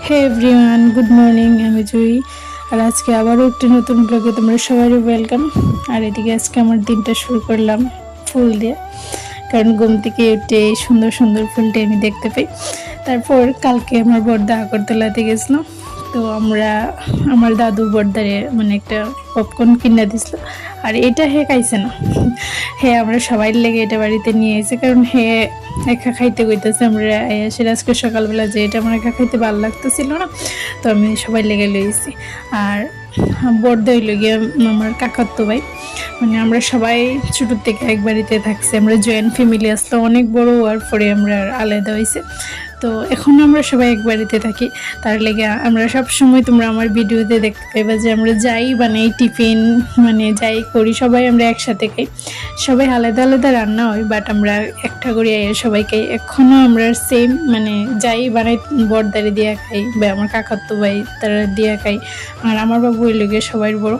হে everyone, good morning. আমি জয়ী, আর আজকে আবারও একটি নতুন ব্লগে তোমরা সবারই ওয়েলকাম। আর এদিকে আজকে আমার দিনটা শুরু করলাম ফুল দিয়ে, কারণ ঘুম থেকে উঠে সুন্দর সুন্দর ফুলটি আমি দেখতে পাই। তারপর কালকে আমার বড়দা আগরতলাতে গেছিলো, তো আমরা আমার দাদু বড়দারে মানে একটা পপকর্ন কিনে দিছিল। আর এটা হে খাইছে না, হে আমরা সবাই লেগে এটা বাড়িতে নিয়ে এসে, কারণ হে একা খাইতে কইতেছে। আমরা সেটা আজকে সকালবেলা যে এটা আমার একা খাইতে ভালো লাগতেছিল না, তো আমি সবাই লেগে লইছি। আর বড়দা হইল গিয়ে আমার কাকাতো ভাই, মানে আমরা সবাই ছোটোর থেকে এক বাড়িতে থাকছি, আমরা জয়েন্ট ফ্যামিলি আসলো অনেক বড় হওয়ার পরে আমরা আলাদা হয়েছে। তো এখন আমরা সবাই এক বাড়িতে থাকি, তার লেগে আমরা সব সময় তোমরা আমার ভিডিওতে দেখতে পাইবা যে আমরা যাই বানাই টিফিন, মানে যাই করি সবাই আমরা একসাথে খাই। সবাই আলাদা আলাদা রান্না হয়, বাট আমরা একটা করে সবাই খাই। এখনও আমরা সেম মানে যাই বানাই বড়দারে দিয়া খাই, বা আমার কাকাতো ভাই তারা দিয়া খাই। আর আমার বাবু হইল গিয়ে সবাই বড়,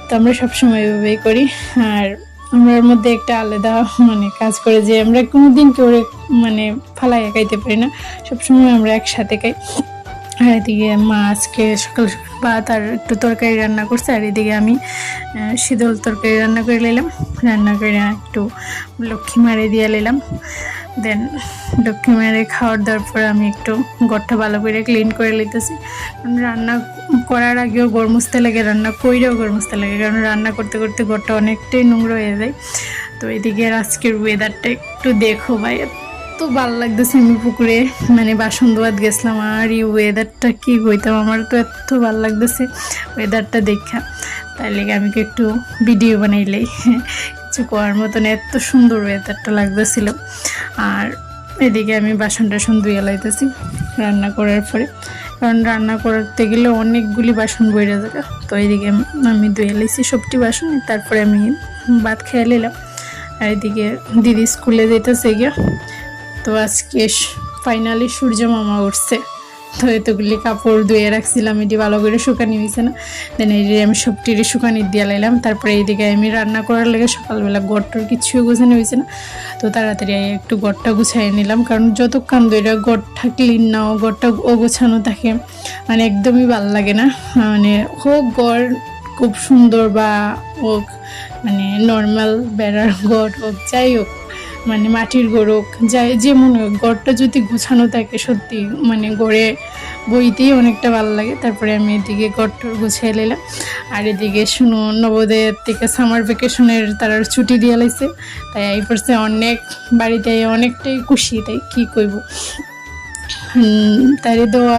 তো আমরা সবসময় এভাবেই করি। আর আমরার মধ্যে একটা আলাদা মানে কাজ করে যে আমরা কোনোদিন কেউ মানে ফালাইয়া খাইতে পারি না, সবসময় আমরা একসাথে খাই। আর এদিকে মা আজকে সকাল সকাল ভাত আর একটু তরকারি রান্না করছে, আর এদিকে আমি শীতল তরকারি রান্না করে নিলাম। রান্না করে একটু লক্ষ্মী মারে দিয়ে নিলাম। দেন লক্ষ্মী মারে খাওয়ার দেওয়ার পরে আমি একটু ঘরটা ভালো করে ক্লিন করে নিতেছি। রান্না করার আগেও গড় মুছতে লাগে, রান্না কইরেও গড় মুছতে লাগে, কারণ রান্না করতে করতে ঘরটা অনেকটাই নোংরা হয়ে যায়। তো এদিকে আজকের ওয়েদারটা একটু দেখো ভাই, এত ভালো লাগতেছে। আমি পুকুরে মানে বাসন ধোয়াত গেছিলাম, আর এই ওয়েদারটা কি হইতাম, আমার তো এত ভালো লাগতেছে ওয়েদারটা দেখা। তাই লেগে আমি একটু ভিডিও বানাইলেই কিছু করার মতন, এত সুন্দর ওয়েদারটা লাগতেছিল। আর এদিকে আমি বাসন টাসন ধুয়ে লাইতেছি রান্না করার পরে, কারণ রান্না করতে গেলে অনেকগুলি বাসন বইরে যাবে। তো এইদিকে আমি ধুয়ে লাইছি সবটি বাসন, তারপরে আমি ভাত খেয়ে নিলাম। আর এদিকে দিদি স্কুলে যেতেছে গিয়ে। তো আজকে ফাইনালি সূর্য মামা উঠছে, তো এতগুলি কাপড় ধুয়ে রাখছিলাম, এটি ভালো করে শুকানি হয়েছে না। দেন এই আমি সবটিরে শুকানি দিয়ে লাইলাম। তারপরে এইদিকে আমি রান্না করার লেগে সকালবেলা গড়টার কিছুই গোছানো হয়েছে না, তো তাড়াতাড়ি একটু গড়টা গুছাই নিলাম, কারণ যতক্ষণ ধরে গড়টা ক্লিন নাও গড়টা অগোছানো থাকে মানে একদমই ভালো লাগে না। মানে হোক গড় খুব সুন্দর বা হোক মানে নর্মাল বেড়ার গড় হোক, যাই হোক মানে মাটির গড় হোক, যাই যেমন হোক, গড়টা যদি গুছানো থাকে সত্যি মানে গড়ে বইতেই অনেকটা ভালো লাগে। তারপরে আমি এদিকে গড়টর গুছিয়ে নিলাম। আর এদিকে শুনো নবোদয়ের থেকে সামার ভ্যাকেশনের তারা ছুটি দিয়ে লাইছে, তাই এই পড়ছে অনেক বাড়িতে অনেকটাই খুশি, তাই কি কইব। তাই তো